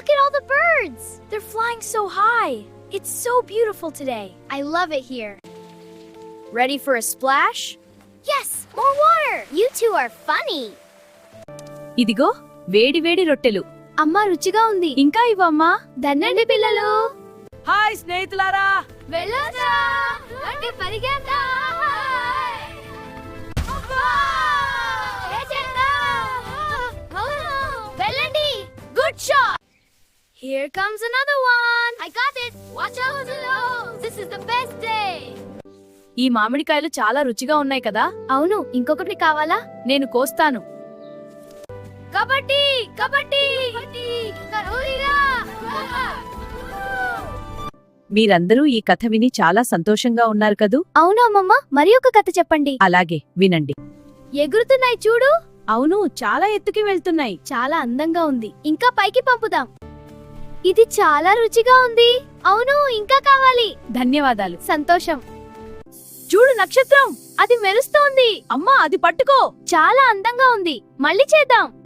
look at all the birds. They're flying so high. It's so beautiful today. I love it here. Ready for a splash? Yes, more water. You two are funny. ఇదిగో వేడి వేడి రొట్టెలు. అమ్మా రుచిగా ఉంది. ఇంకా ఇవ్వమ్మా. దన్నండి పిల్లలు. హాయ్ స్నేహితులారా. వెళ్ళొద్దా అంటే పరిగెత్తా. వెళ్ళండి. Good shot. Here comes another one. I got it. Watch out below. This is the best day. ఈ మామిడికాయలు చాలా రుచిగా ఉన్నాయి కదా. అవును, ఇంకొకటి కావాలా? నేను కోస్తాను. కబడ్డీ కబడ్డీ కరోరిరా. మీరందరూ ఈ కథ విని చాలా సంతోషంగా ఉన్నారు కదూ. అవును అమ్మమ్మ, మరి ఒక కథ చెప్పండి. అలాగే వినండి. ఎగురుతున్నాయి చూడు. అవును, చాలా ఎత్తుకి వెళ్తున్నాయి. చాలా అందంగా ఉంది. ఇంకా పైకి పంపుదాం. ఇది చాలా రుచిగా ఉంది. అవును, ఇంకా కావాలి. ధన్యవాదాలు. సంతోషం. చూడు నక్షత్రం. అది మెరుస్తోంది. అమ్మా అది పట్టుకో. చాలా అందంగా ఉంది. మళ్ళీ చేద్దాం.